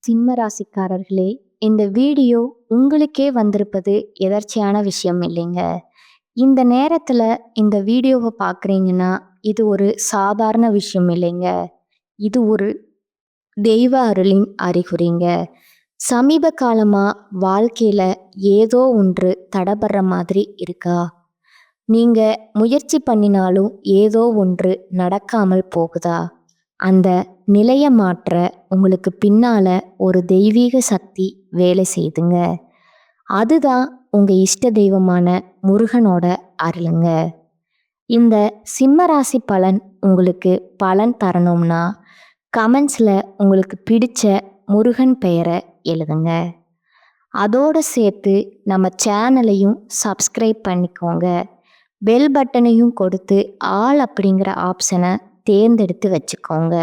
சிம்ம ராசிக்காரர்களே, இந்த வீடியோ உங்களுக்கே வந்திருப்பது எதர்ச்சியான விஷயம் இல்லைங்க. இந்த நேரத்துல இந்த வீடியோவை பார்க்குறீங்கன்னா, இது ஒரு சாதாரண விஷயம் இல்லைங்க. இது ஒரு தெய்வ அருளின் அறிகுறிங்க. சமீப காலமா வாழ்க்கையில ஏதோ ஒன்று தடபடுற மாதிரி இருக்கா? நீங்க முயற்சி பண்ணினாலும் ஏதோ ஒன்று நடக்காமல் போகுதா? அந்த நிலைய மாற்ற உங்களுக்கு பின்னால ஒரு தெய்வீக சக்தி வேலை செய்துங்க. அதுதான் உங்க இஷ்ட தெய்வமான முருகனோட அருளுங்க. இந்த சிம்ம ராசி பலன் உங்களுக்கு பலன் தரணும்னா கமெண்ட்ஸ்ல உங்களுக்கு பிடிச்ச முருகன் பெயரை எழுதுங்க. அதோட சேர்த்து நம்ம சேனலையும் சப்ஸ்கிரைப் பண்ணிக்கோங்க. பெல் பட்டனையும் கொடுத்து ஆல் அப்படிங்கிற ஆப்ஷனை தேர்ந்தெடுத்து வச்சுக்கோங்க.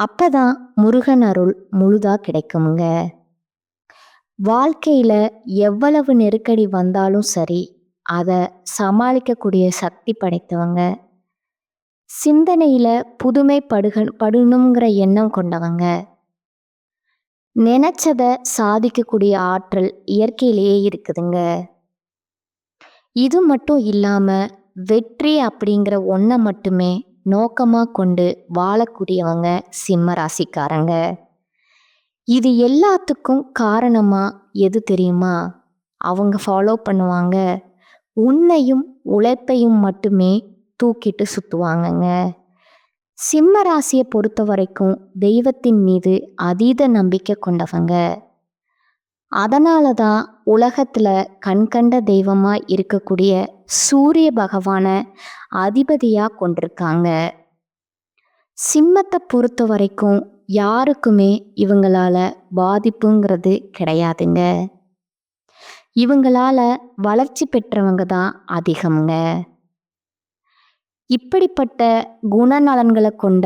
அப்பதான் முருகன் அருள் முழுதா கிடைக்குங்க. வாழ்க்கையில எவ்வளவு நெருக்கடி வந்தாலும் சரி, அதை சமாளிக்கக்கூடிய சக்தி படைத்தவங்க. சிந்தனையில புதுமை படணுங்கிற எண்ணம் கொண்டவங்க. நினைச்சத சாதிக்கக்கூடிய ஆற்றல் இயற்கையிலேயே இருக்குதுங்க. இது மட்டும் இல்லாம வெற்றி அப்படிங்கிற ஒன்றை மட்டுமே நோக்கமா கொண்டு வாழக்கூடியவங்க சிம்ம ராசிக்காரங்க. இது எல்லாத்துக்கும் காரணமா எது தெரியுமா? அவங்க ஃபாலோ பண்ணுவாங்க உன்னையும் உழைப்பையும் மட்டுமே தூக்கிட்டு சுத்துவாங்கங்க. சிம்ம ராசியை பொறுத்த வரைக்கும் தெய்வத்தின் மீது அதீத நம்பிக்கை கொண்டவங்க. அதனால தான் உலகத்துல கண்கண்ட தெய்வமா இருக்கக்கூடிய சூரிய பகவான அதிபதியா கொண்டிருக்காங்க. சிம்மத்தை பொறுத்த வரைக்கும் யாருக்குமே இவங்களால பாதிப்புங்கிறது கிடையாதுங்க. இவங்களால வளர்ச்சி பெற்றவங்க தான் அதிகம்ங்க. இப்படிப்பட்ட குணநலன்களை கொண்ட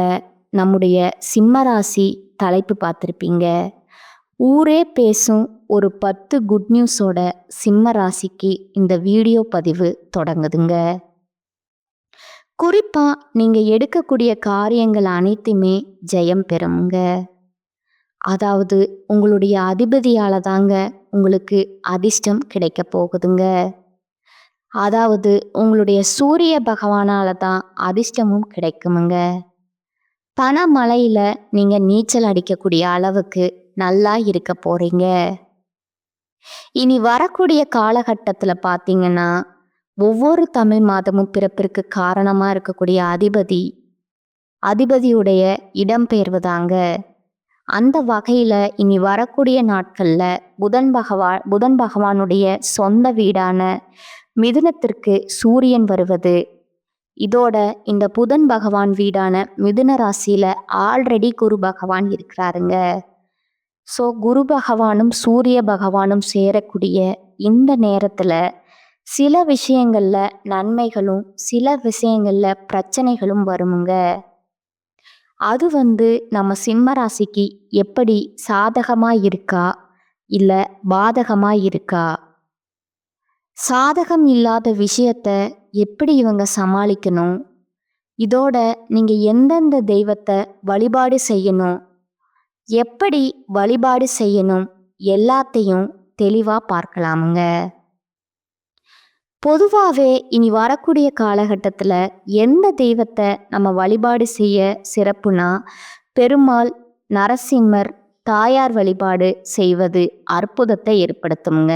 நம்முடைய சிம்மராசி தலைப்பு பார்த்துருப்பீங்க. ஊரே பேசும் ஒரு 10 குட் நியூஸோட சிம்ம ராசிக்கு இந்த வீடியோ பதிவு தொடங்குதுங்க. குறிப்பா நீங்க எடுக்கக்கூடிய காரியங்கள் அனைத்துமே ஜெயம் பெறுங்க. அதாவது உங்களுடைய அதிபதியால தாங்க உங்களுக்கு அதிர்ஷ்டம் கிடைக்க போகுதுங்க. அதாவது உங்களுடைய சூரிய பகவானால தான் அதிர்ஷ்டமும் கிடைக்குமுங்க. பணமழையில நீங்க நீச்சல் அடிக்கக்கூடிய அளவுக்கு நல்லா இருக்க போறீங்க. இனி வரக்கூடிய காலகட்டத்துல பார்த்தீங்கன்னா, ஒவ்வொரு தமிழ் மாதமும் பிறப்பிற்கு காரணமா இருக்கக்கூடிய அதிபதியுடைய இடம்பெயர்வுதாங்க. அந்த வகையில இனி வரக்கூடிய நாட்கள்ல புதன் பகவானுடைய சொந்த வீடான மிதுனத்திற்கு சூரியன் வருவது. இதோட இந்த புதன் பகவான் வீடான மிதுன ராசியில ஆல்ரெடி குரு பகவான் இருக்கிறாருங்க. ஸோ குரு பகவானும் சூரிய பகவானும் சேரக்கூடிய இந்த நேரத்துல சில விஷயங்கள்ல நன்மைகளும் சில விஷயங்கள்ல பிரச்சனைகளும் வருமுங்க. அது நம்ம சிம்ம ராசிக்கு எப்படி சாதகமா இருக்கா இல்ல பாதகமா இருக்கா? சாதகம் இல்லாத விஷயத்த எப்படி இவங்க சமாளிக்கணும்? இதோட நீங்க எந்தெந்த தெய்வத்தை வழிபாடு செய்யணும், எப்படி வழிபாடு செய்யணும் எல்லாத்தையும் தெளிவா பார்க்கலாமுங்க. பொதுவாகவே இனி வரக்கூடிய காலகட்டத்தில் எந்த தெய்வத்தை நம்ம வழிபாடு செய்ய சிறப்புனா, பெருமாள், நரசிம்மர், தாயார் வழிபாடு செய்வது அற்புதத்தை ஏற்படுத்துங்க.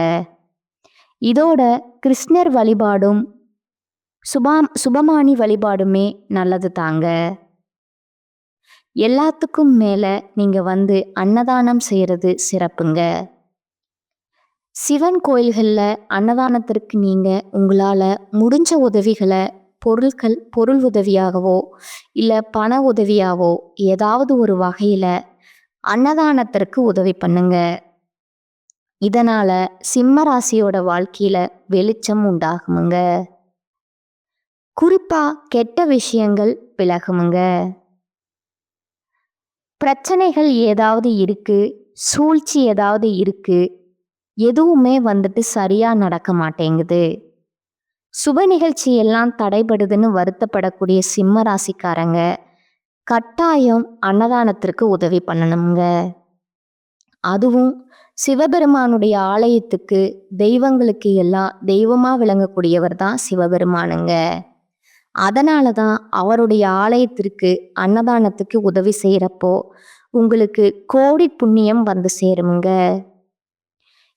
இதோட கிருஷ்ணர் வழிபாடும் சுபமானி வழிபாடுமே நல்லது தாங்க. எல்லாத்துக்கும் மேலே நீங்கள் அன்னதானம் செய்கிறது சிறப்புங்க. சிவன் கோயில்களில் அன்னதானத்திற்கு நீங்கள் உங்களால் முடிஞ்ச உதவிகளை பொருள் உதவியாகவோ இல்லை பண உதவியாகவோ ஏதாவது ஒரு வகையில் அன்னதானத்திற்கு உதவி பண்ணுங்க. இதனால சிம்ம ராசியோட வாழ்க்கையில வெளிச்சம் உண்டாகுமுங்க. குறிப்பா கெட்ட விஷயங்கள் விலகுமுங்க. பிரச்சனைகள் ஏதாவது இருக்கு, சூழ்ச்சி ஏதாவது இருக்கு, எதுவுமே சரியா நடக்க மாட்டேங்குது, சுப நிகழ்ச்சி எல்லாம் தடைபடுதுன்னு வருத்தப்படக்கூடிய சிம்ம ராசிக்காரங்க கட்டாயம் அன்னதானத்திற்கு உதவி பண்ணணுங்க. அதுவும் சிவபெருமானுடைய ஆலயத்துக்கு தெய்வங்களுக்கு எல்லாம் தெய்வமா விளங்கக்கூடியவர் தான் சிவபெருமானுங்க. அதனால தான் அவருடைய ஆலயத்திற்கு அன்னதானத்துக்கு உதவி செய்யறப்போ உங்களுக்கு கோடி புண்ணியம் வந்து சேருமுங்க.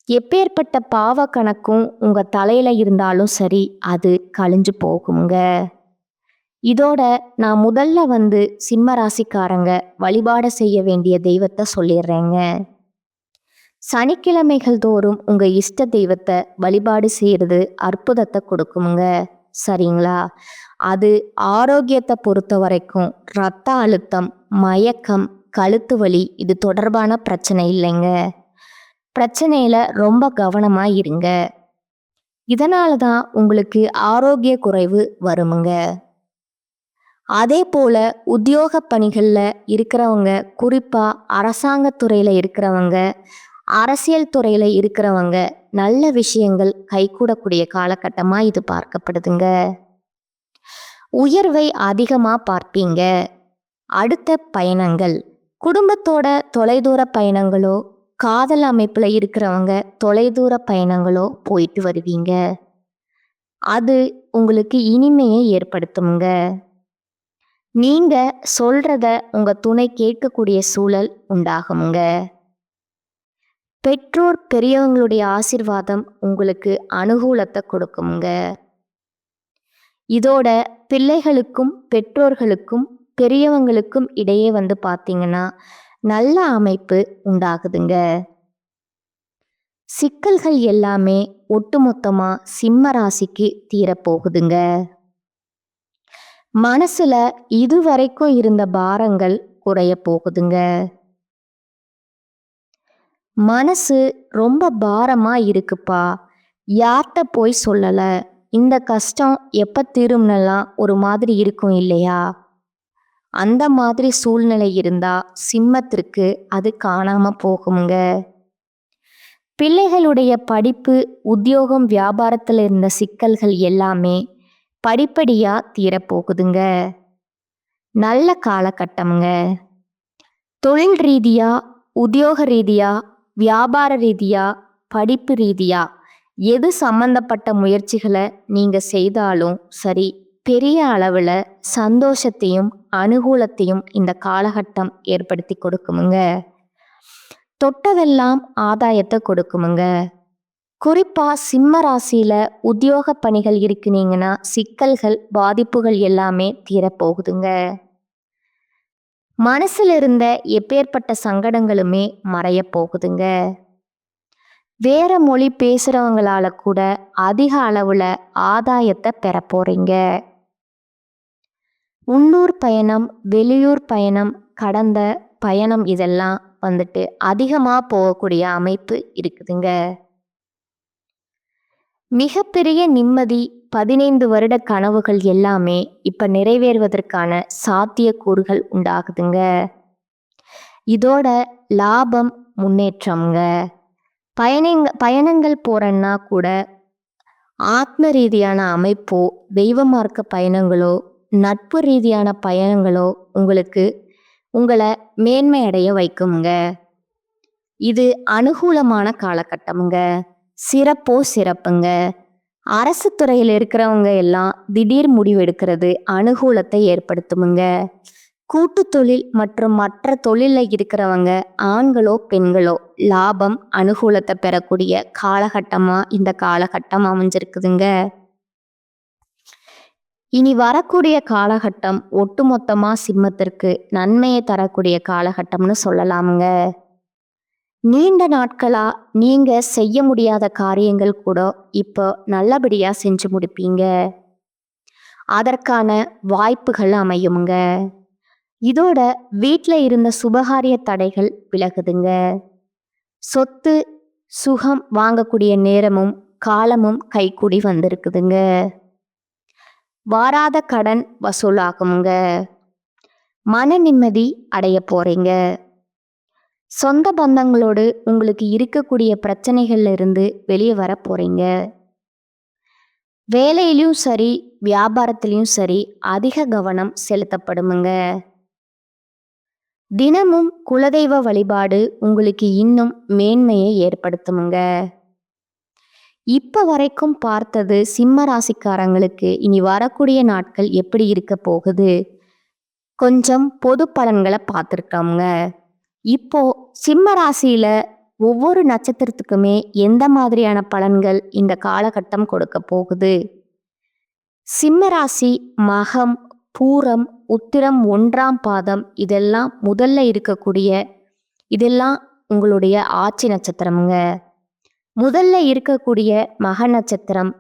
எப்பேற்பட்ட பாவ கணக்கும் உங்க தலையில இருந்தாலும் சரி, அது கழிஞ்சு போகுங்க. இதோட நான் முதல்ல வந்து சிம்ம ராசிக்காரங்க வழிபாடு செய்ய வேண்டிய தெய்வத்தை சொல்லிடுறேங்க. சனிக்கிழமைகள் தோறும் உங்க இஷ்ட தெய்வத்தை வழிபாடு செய்யறது அற்புதத்தை கொடுக்குமுங்க. சரிங்களா? அது ஆரோக்கியத்தை பொறுத்த வரைக்கும் இரத்த அழுத்தம், மயக்கம், கழுத்து வலி இது தொடர்பான பிரச்சனை இல்லைங்க. பிரச்சனையில ரொம்ப கவனமா இருங்க. இதனால தான் உங்களுக்கு ஆரோக்கிய குறைவு வருமுங்க. அதே போல உத்தியோக பணிகளில் இருக்கிறவங்க, குறிப்பாக அரசாங்கத்துறையில் இருக்கிறவங்க, அரசியல் துறையில் இருக்கிறவங்க நல்ல விஷயங்கள் கைகூடக்கூடிய காலகட்டமாக இது பார்க்கப்படுதுங்க. உயர்வை அதிகமாக பார்ப்பீங்க. அடுத்த பயணங்கள், குடும்பத்தோட தொலைதூர பயணங்களோ, காதல் அமைப்பில் இருக்கிறவங்க தொலைதூர பயணங்களோ போயிட்டு வருவீங்க. அது உங்களுக்கு இனிமையை ஏற்படுத்துங்க. நீங்க சொல்றத உங்க துணை கேட்கக்கூடிய சூழல் உண்டாகுங்க. பெற்றோர் பெரியவங்களுடைய ஆசீர்வாதம் உங்களுக்கு அனுகூலத்தை கொடுக்குங்க. இதோட பிள்ளைகளுக்கும் பெற்றோர்களுக்கும் பெரியவங்களுக்கும் இடையே வந்து பார்த்தீங்கன்னா நல்ல அமைப்பு உண்டாகுதுங்க. சிக்கல்கள் எல்லாமே ஒட்டுமொத்தமா சிம்ம ராசிக்கு தீரப்போகுதுங்க. மனசுல இதுவரைக்கும் இருந்த பாரங்கள் குறைய போகுதுங்க. மனசு ரொம்ப பாரமா இருக்குப்பா, யார்கிட்ட போய் சொல்லல, இந்த கஷ்டம் எப்ப தீரும்னெல்லாம் ஒரு மாதிரி இருக்கும் இல்லையா? அந்த மாதிரி சூழ்நிலை இருந்தா சிம்மத்திற்கு அது காணாம போகுங்க. பிள்ளைகளுடைய படிப்பு, உத்தியோகம், வியாபாரத்தில் இருந்த சிக்கல்கள் எல்லாமே படிப்படியா தீரப்போகுதுங்க. நல்ல காலகட்டம்ங்க. தொழில் ரீதியா, உத்தியோக ரீதியா, வியாபார ரீதியா, படிப்பு ரீதியா எது சம்பந்தப்பட்ட முயற்சிகளை நீங்க செய்தாலும் சரி, பெரிய அளவில் சந்தோஷத்தையும் அனுகூலத்தையும் இந்த காலகட்டம் ஏற்படுத்தி கொடுக்குமுங்க. தொட்டதெல்லாம் ஆதாயத்தை கொடுக்குமுங்க. குறிப்பா சிம்ம ராசியில உத்தியோக பணிகள் இருக்குனீங்கன்னா சிக்கல்கள், பாதிப்புகள் எல்லாமே தீரப்போகுதுங்க. மனசுல இருந்த எப்பேற்பட்ட சங்கடங்களுமே மறைய போகுதுங்க. வேற மொழி பேசுறவங்களால கூட அதிக அளவுல ஆதாயத்தை பெற போறீங்க. உள்ளூர் பயணம், வெளியூர் பயணம், கடந்த பயணம் இதெல்லாம் வந்துட்டு அதிகமாக போகக்கூடிய அமைப்பு இருக்குதுங்க. மிகப்பெரிய நிம்மதி, 15 வருட கனவுகள் எல்லாமே இப்ப நிறைவேறுவதற்கான சாத்தியக்கூறுகள் உண்டாகுதுங்க. இதோட லாபம், முன்னேற்றம்ங்க. பயணங்கள் போறன்னா கூட ஆத்ம ரீதியான அமைப்போ, தெய்வ மார்க்க பயணங்களோ, நட்பு ரீதியான பயணங்களோ உங்களுக்கு உங்களை மேன்மை அடைய வைக்குங்க. இது அனுகூலமான காலகட்டம்ங்க. சிறப்போ சிறப்புங்க. அரசு துறையில் இருக்கிறவங்க எல்லாம் திடீர் முடிவு எடுக்கிறது அனுகூலத்தை ஏற்படுத்துமுங்க. கூட்டு தொழில் மற்றும் மற்ற தொழிலில் இருக்கிறவங்க ஆண்களோ பெண்களோ லாபம், அனுகூலத்தை பெறக்கூடிய காலகட்டமா இந்த காலகட்டம் அமைஞ்சிருக்குதுங்க. இனி வரக்கூடிய காலகட்டம் ஒட்டுமொத்தமா சிம்மத்திற்கு நன்மையை தரக்கூடிய காலகட்டம்னு சொல்லலாமுங்க. நீண்ட நாட்களா நீங்க செய்ய முடியாத காரியங்கள் கூட இப்போ நல்லபடியா செஞ்சு முடிப்பீங்க. அதற்கான வாய்ப்புகள் அமையுங்க. இதோட வீட்டில் இருந்த சுபகாரிய தடைகள் விலகுதுங்க. சொத்து, சுகம் வாங்கக்கூடிய நேரமும் காலமும் கைக்கூடி வந்திருக்குதுங்க. வாராத கடன் வசூலாகுங்க. மன நிம்மதி அடைய போறீங்க. சொந்த பந்தங்களோடு உங்களுக்கு இருக்கக்கூடிய பிரச்சனைகள்ல இருந்து வெளியே வர போறீங்க. வேலையிலையும் சரி, வியாபாரத்திலையும் சரி அதிக கவனம் செலுத்தப்படுமுங்க. தினமும் குலதெய்வ வழிபாடு உங்களுக்கு இன்னும் மேன்மையை ஏற்படுத்துமுங்க. இப்ப வரைக்கும் பார்த்தது சிம்ம ராசிக்காரங்களுக்கு இனி வரக்கூடிய நாட்கள் எப்படி இருக்க போகுது, கொஞ்சம் பொது பலன்களை பார்த்துருக்கோங்க. இப்போ சிம்ம ராசியில ஒவ்வொரு நட்சத்திரத்துக்குமே எந்த மாதிரியான பலன்கள் இந்த காலகட்டம் கொடுக்க போகுது, சிம்ம ராசி மகம், பூரம், உத்திரம் 1ஆம் பாதம் இதெல்லாம் முதல்ல இருக்கக்கூடிய இதெல்லாம் உங்களுடைய ஆட்சி நட்சத்திரமுங்க. முதல்ல இருக்கக்கூடிய மக நட்சத்திரம்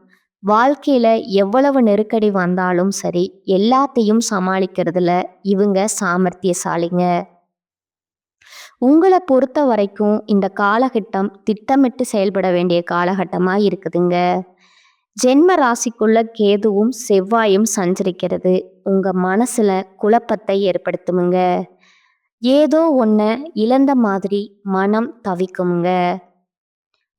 வாழ்க்கையில எவ்வளவு நெருக்கடி வந்தாலும் சரி எல்லாத்தையும் சமாளிக்கிறதுல இவங்க சாமர்த்தியசாலிங்க. உங்களை பொறுத்த வரைக்கும் இந்த காலகட்டம் திட்டமிட்டு செயல்பட வேண்டிய காலகட்டமாக இருக்குதுங்க. ஜென்ம ராசிக்குள்ள கேதுவும் செவ்வாயும் சஞ்சரிக்கிறது உங்க மனசுல குழப்பத்தை ஏற்படுத்துமுங்க. ஏதோ ஒன்ன இழந்த மாதிரி மனம் தவிக்குமுங்க.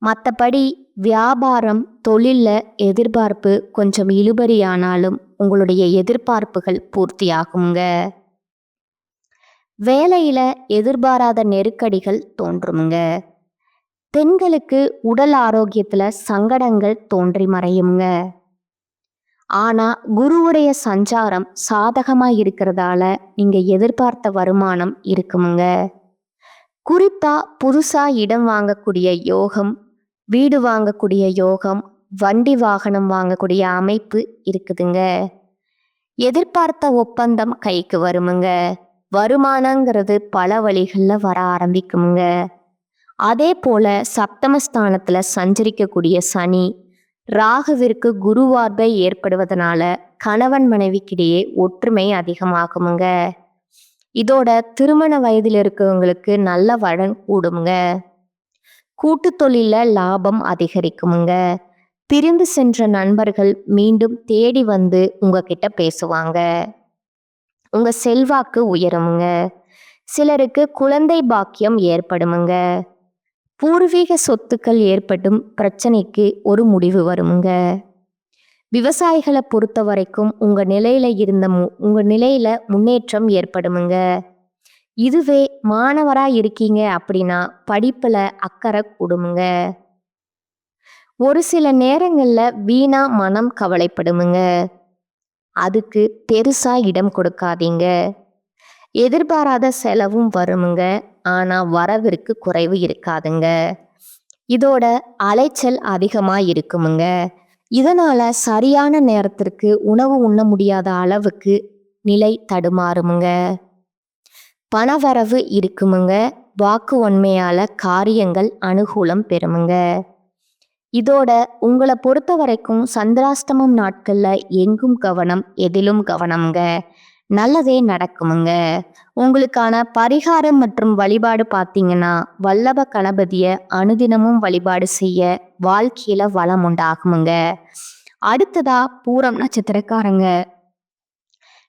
மற்றபடி வியாபாரம் தொழில்ல எதிர்பார்ப்பு கொஞ்சம் இழுபறியானாலும் உங்களுடைய எதிர்பார்ப்புகள் பூர்த்தியாகுங்க. வேலையில எதிர்பாராத நெருக்கடிகள் தோன்றுமுங்க. பெண்களுக்கு உடல் ஆரோக்கியத்துல சங்கடங்கள் தோன்றி மறையுங்க. ஆனா குருவுடைய சஞ்சாரம் சாதகமா இருக்கிறதால நீங்க எதிர்பார்த்த வருமானம் இருக்குமுங்க. குறிப்பா புதுசா இடம் வாங்கக்கூடிய யோகம், வீடு வாங்கக்கூடிய யோகம், வண்டி வாகனம் வாங்கக்கூடிய அமைப்பு இருக்குதுங்க. எதிர்பார்த்த ஒப்பந்தம் கைக்கு வருமுங்க. வருமானங்கிறது பல வழிகளில் வர ஆரம்பிக்குமுங்க. அதே போல சப்தமஸ்தானத்துல சஞ்சரிக்கக்கூடிய சனி ராகுவிற்கு குருவார்பை ஏற்படுவதனால கணவன் மனைவிக்கிடையே ஒற்றுமை அதிகமாகுமுங்க. இதோட திருமண வயதில் இருக்கவங்களுக்கு நல்ல வளன் கூடுமுங்க. கூட்டு தொழில லாபம் அதிகரிக்குமுங்க. பிரிந்து சென்ற நண்பர்கள் மீண்டும் தேடி வந்து உங்ககிட்ட பேசுவாங்க. உங்க செல்வாக்கு உயருமுங்க. சிலருக்கு குழந்தை பாக்கியம் ஏற்படுமுங்க. பூர்வீக சொத்துக்கள் ஏற்படும் பிரச்சனைக்கு ஒரு முடிவு வருமுங்க. விவசாயிகளை பொறுத்த வரைக்கும் உங்க நிலையில முன்னேற்றம் ஏற்படுமுங்க. இதுவே மாணவரா இருக்கீங்க அப்படின்னா படிப்புல அக்கறை கூடுமுங்க. ஒரு சில நேரங்கள்ல வீணா மனம் கவலைப்படுமுங்க. அதுக்கு பெருசா இடம் கொடுக்காதீங்க. எதிர்பாராத செலவும் வருமுங்க. ஆனா வரவிற்கு குறைவு இருக்காதுங்க. இதோட அலைச்சல் அதிகமா இருக்குமுங்க. இதனால சரியான நேரத்திற்கு உணவு உண்ண முடியாத அளவுக்கு நிலை தடுமாறுமுங்க. பணவரவு இருக்குமுங்க. வாக்கு உண்மையால காரியங்கள் அனுகூலம் பெறுமுங்க. இதோட உங்களை பொறுத்த வரைக்கும் சந்திராஷ்டமம் நாட்கள்ல எங்கும் கவனம் எதிலும் கவனம்ங்க. நல்லதே நடக்குமுங்க. உங்களுக்கான பரிகாரம் மற்றும் வழிபாடு பார்த்தீங்கன்னா வல்லப கணபதிய அனுதினமும் வழிபாடு செய்ய வாழ்க்கையில வளம் உண்டாகுமுங்க. அடுத்ததா பூரம் நட்சத்திரக்காரங்க,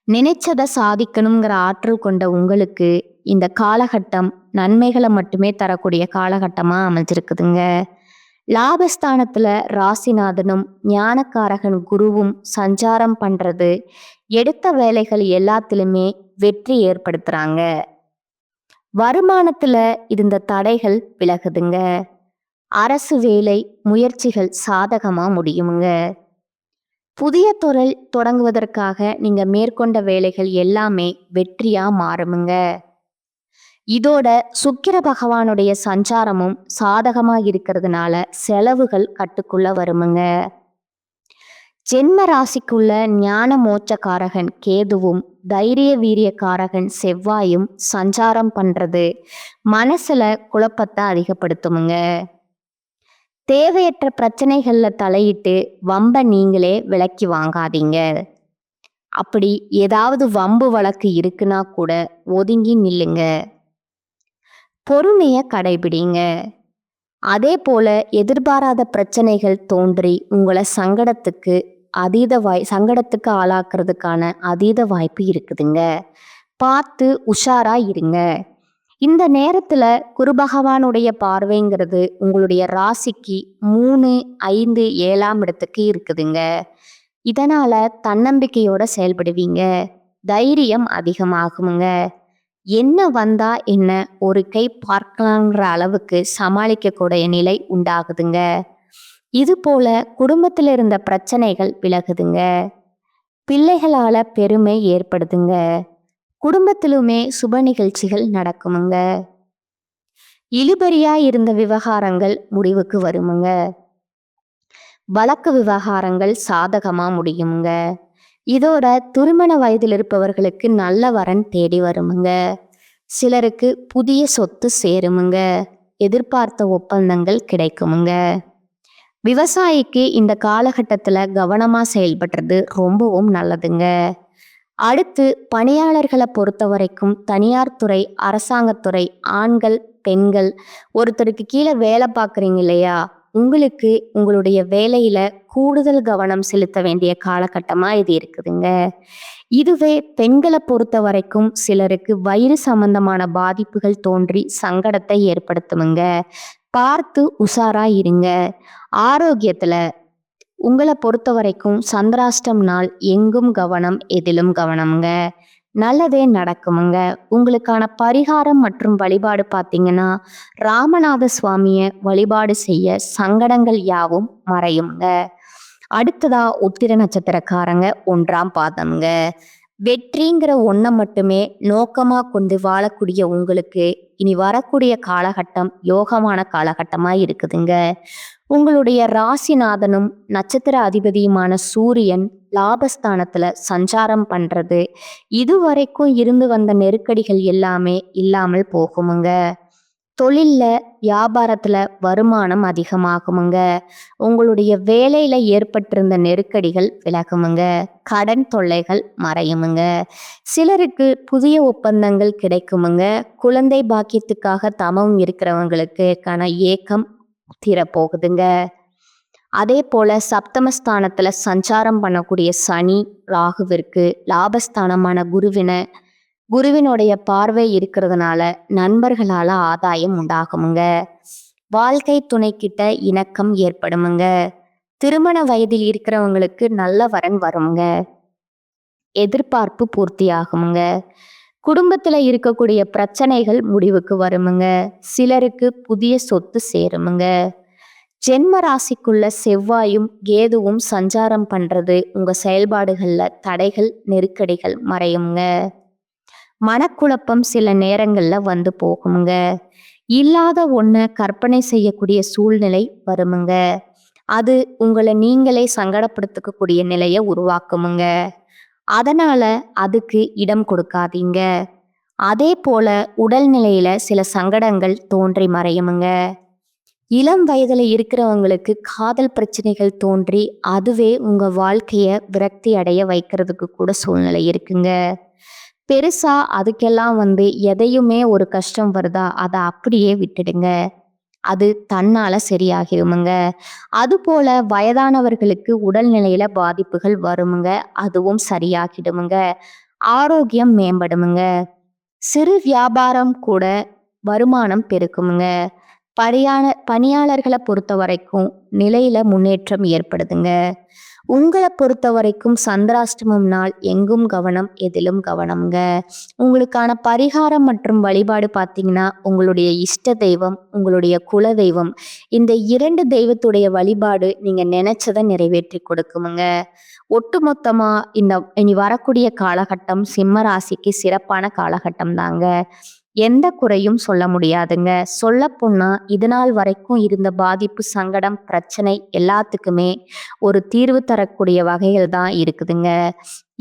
நினைச்சதை சாதிக்கணுங்கிற ஆற்றல் கொண்ட உங்களுக்கு இந்த காலகட்டம் நன்மைகளை மட்டுமே தரக்கூடிய காலகட்டமா அமைஞ்சிருக்குதுங்க. லாபஸ்தானத்துல ராசிநாதனும் ஞானக்காரகன் குருவும் சஞ்சாரம் பண்றது எடுத்த வேலைகள் எல்லாத்திலுமே வெற்றி ஏற்படுத்துறாங்க. வருமானத்துல இருந்த தடைகள் விலகுதுங்க. அரசு வேலை முயற்சிகள் சாதகமா முடியுமுங்க. புதிய தொழில் தொடங்குவதற்காக நீங்க மேற்கொண்ட வேலைகள் எல்லாமே வெற்றியா மாறுமுங்க. இதோட சுக்கிர பகவானுடைய சஞ்சாரமும் சாதகமா இருக்கிறதுனால செலவுகள் கட்டுக்குள்ள வருமுங்க. ஜென்ம ராசிக்குள்ள ஞான மோட்சக்காரகன் கேதுவும் தைரிய வீரியக்காரகன் செவ்வாயும் சஞ்சாரம் பண்றது மனசுல குழப்பத்தை அதிகப்படுத்துமுங்க. தேவையற்ற பிரச்சனைகள்ல தலையிட்டு வம்ப நீங்களே விலக்கி வாங்காதீங்க. அப்படி ஏதாவது வம்பு வழக்கு இருக்குன்னா கூட ஒதுங்கி நில்லுங்க. பொறுமைய கடைபிடிங்க. அதே போல எதிர்பாராத பிரச்சனைகள் தோன்றி உங்களை சங்கடத்துக்கு ஆளாக்குறதுக்கான அதீத வாய்ப்பு இருக்குதுங்க. பார்த்து உஷாரா இருங்க. இந்த நேரத்துல குரு பகவானுடைய பார்வைங்கிறது உங்களுடைய ராசிக்கு 3, 5, 7ஆம் இடத்துக்கு இருக்குதுங்க. இதனால தன்னம்பிக்கையோட செயல்படுவீங்க. தைரியம் அதிகமாகுமுங்க. என்ன வந்தா என்ன, ஒரு கை பார்க்கலாங்கிற அளவுக்கு சமாளிக்கக்கூடிய நிலை உண்டாகுதுங்க. இது போல குடும்பத்தில் இருந்த பிரச்சனைகள் விலகுதுங்க. பிள்ளைகளால பெருமை ஏற்படுதுங்க. குடும்பத்திலுமே சுப நிகழ்ச்சிகள் நடக்குமுங்க. இழுபறியா இருந்த விவகாரங்கள் முடிவுக்கு வருமுங்க. வழக்கு விவகாரங்கள் சாதகமா முடியுங்க. இதோட திருமண வயதில் இருப்பவர்களுக்கு நல்ல வரன் தேடி வருமுங்க. சிலருக்கு புதிய சொத்து சேருமுங்க. எதிர்பார்த்த ஒப்பந்தங்கள் கிடைக்குமுங்க. விவசாயிக்கு இந்த காலகட்டத்தில் கவனமாக செயல்படுறது ரொம்பவும் நல்லதுங்க. அடுத்து பணியாளர்களை பொறுத்த வரைக்கும் தனியார் துறை, அரசாங்கத்துறை, ஆண்கள், பெண்கள், ஒருத்தருக்கு கீழே வேலை பார்க்குறீங்க இல்லையா, உங்களுக்கு உங்களுடைய வேலையில கூடுதல் கவனம் செலுத்த வேண்டிய காலகட்டமாக இது இருக்குதுங்க. இதுவே பெண்களை பொறுத்த வரைக்கும் சிலருக்கு வயிறு சம்பந்தமான பாதிப்புகள் தோன்றி சங்கடத்தை ஏற்படுத்துமுங்க. பார்த்து உஷாரா இருங்க. ஆரோக்கியத்துல உங்களை பொறுத்த வரைக்கும் சந்திராஷ்டம் நாள் எங்கும் கவனம், எதிலும் கவனம்ங்க. நல்லதே நடக்குமுங்க. உங்களுக்கான பரிகாரம் மற்றும் வழிபாடு பார்த்தீங்கன்னா, ராமநாத சுவாமியை வழிபாடு செய்ய சங்கடங்கள் யாவும் மறையுங்க. அடுத்ததா உத்திர நட்சத்திரக்காரங்க 1ஆம் பாதம்ங்க. வெற்றிங்கிற ஒன்றை மட்டுமே நோக்கமாக கொண்டு வாழக்கூடிய உங்களுக்கு இனி வரக்கூடிய காலகட்டம் யோகமான காலகட்டமாக இருக்குதுங்க. உங்களுடைய ராசிநாதனும் நட்சத்திர அதிபதியுமான சூரியன் லாபஸ்தானத்துல சஞ்சாரம் பண்றது இதுவரைக்கும் இருந்து வந்த நெருக்கடிகள் எல்லாமே இல்லாமல் போகுமுங்க. தொழில்ல வியாபாரத்துல வருமானம் அதிகமாகுமுங்க. உங்களுடைய வேலையில ஏற்பட்டிருந்த நெருக்கடிகள் விலகுமுங்க. கடன் தொல்லைகள் மறையுமுங்க. சிலருக்கு புதிய ஒப்பந்தங்கள் கிடைக்குமுங்க. குழந்தை பாக்கியத்துக்காக தமம் இருக்கிறவங்களுக்கான ஏக்கம் தீரப்போகுதுங்க. அதே போல சப்தமஸ்தானத்துல சஞ்சாரம் பண்ணக்கூடிய சனி ராகுவிற்கு லாபஸ்தானமான குருவினுடைய பார்வை இருக்கிறதுனால நண்பர்களால ஆதாயம் உண்டாகுமுங்க. வாழ்க்கை துணைக்கிட்ட இணக்கம் ஏற்படுமுங்க. திருமண வயதில் இருக்கிறவங்களுக்கு நல்ல வரன் வருமுங்க. எதிர்பார்ப்பு பூர்த்தியாகுமுங்க. குடும்பத்துல இருக்கக்கூடிய பிரச்சனைகள் முடிவுக்கு வருமுங்க. சிலருக்கு புதிய சொத்து சேருமுங்க. ஜென்ம ராசிக்குள்ள செவ்வாயும் கேதுவும் சஞ்சாரம் பண்றது உங்க செயல்பாடுகள்ல தடைகள், நெருக்கடிகள் மறையுங்க. மனக்குழப்பம் சில நேரங்கள்ல வந்து போகுமுங்க. இல்லாத ஒன்றை கற்பனை செய்யக்கூடிய சூழ்நிலை வருமுங்க. அது உங்களை நீங்களே சங்கடப்படுத்தக்கூடிய நிலையை உருவாக்குமுங்க. அதனால அதுக்கு இடம் கொடுக்காதீங்க. அதே போல உடல்நிலையில சில சங்கடங்கள் தோன்றி மறையுமுங்க. இளம் வயதுல இருக்கிறவங்களுக்கு காதல் பிரச்சனைகள் தோன்றி அதுவே உங்க வாழ்க்கைய விரக்தி அடைய வைக்கிறதுக்கு கூட சூழ்நிலை இருக்குங்க. பெருசா அதுக்கெல்லாம் எதையுமே ஒரு கஷ்டம் வருதா அதை அப்படியே விட்டுடுங்க. அது தன்னால சரியாகிருமுங்க. அதுபோல வயதானவர்களுக்கு உடல்நிலையில பாதிப்புகள் வருமுங்க. அதுவும் சரியாகிடுமுங்க. ஆரோக்கியம் மேம்படுமுங்க. சிறு வியாபாரம் கூட வருமானம் பெருக்குமுங்க. பணியாளர்களை பொறுத்த வரைக்கும் நிலையில முன்னேற்றம் ஏற்படுதுங்க. உங்களை பொறுத்த வரைக்கும் சந்திராஷ்டமம் நாள் எங்கும் கவனம், எதிலும் கவனம்ங்க. உங்களுக்கான பரிகாரம் மற்றும் வழிபாடு பார்த்தீங்கன்னா, உங்களுடைய இஷ்ட தெய்வம், உங்களுடைய குல தெய்வம், இந்த 2 தெய்வத்துடைய வழிபாடு நீங்க நினைச்சதை நிறைவேற்றி கொடுக்குமுங்க. ஒட்டுமொத்தமா இனி வரக்கூடிய காலகட்டம் சிம்ம ராசிக்கு சிறப்பான காலகட்டம் தாங்க. எந்த குறையும் சொல்ல முடியாதுங்க. சொல்ல போனா இதுநாள் வரைக்கும் இருந்த பாதிப்பு, சங்கடம், பிரச்சனை எல்லாத்துக்குமே ஒரு தீர்வு தரக்கூடிய வகைகள் தான் இருக்குதுங்க.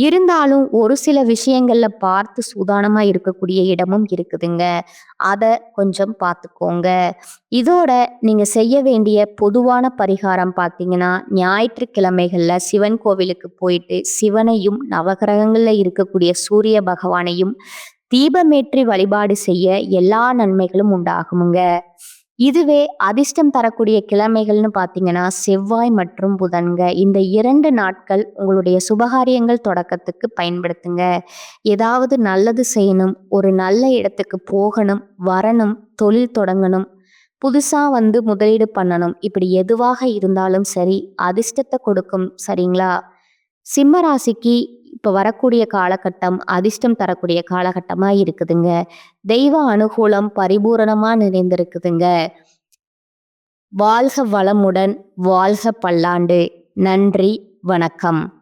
இருந்தாலும் ஒரு சில விஷயங்கள்ல பார்த்து சூதானமா இருக்கக்கூடிய இடமும் இருக்குதுங்க. அதை கொஞ்சம் பார்த்துக்கோங்க. இதோட நீங்க செய்ய வேண்டிய பொதுவான பரிகாரம் பார்த்தீங்கன்னா, ஞாயிற்றுக்கிழமைகள்ல சிவன் கோவிலுக்கு போயிட்டு சிவனையும் நவகிரகங்கள்ல இருக்கக்கூடிய சூரிய பகவானையும் தீபமேற்றி வழிபாடு செய்ய எல்லா நன்மைகளும் உண்டாகுமுங்க. இதுவே அதிர்ஷ்டம் தரக்கூடிய கிழமைகள்னு பார்த்தீங்கன்னா, செவ்வாய் மற்றும் புதன்க. இந்த 2 நாட்கள் உங்களுடைய சுபகாரியங்கள் தொடக்கத்துக்கு பயன்படுத்துங்க. ஏதாவது நல்லது செய்யணும், ஒரு நல்ல இடத்துக்கு போகணும், வரணும், தொழில் தொடங்கணும், புதுசா முதலீடு பண்ணணும், இப்படி எதுவாக இருந்தாலும் சரி அதிர்ஷ்டத்தை கொடுக்கும். சரிங்களா? சிம்ம ராசிக்கு இப்போ வரக்கூடிய காலகட்டம் அதிர்ஷ்டம் தரக்கூடிய காலகட்டமாக இருக்குதுங்க. தெய்வ அனுகூலம் பரிபூரணமாக நிறைந்திருக்குதுங்க. வாழ்க வளமுடன், வாழ்க பல்லாண்டு. நன்றி, வணக்கம்.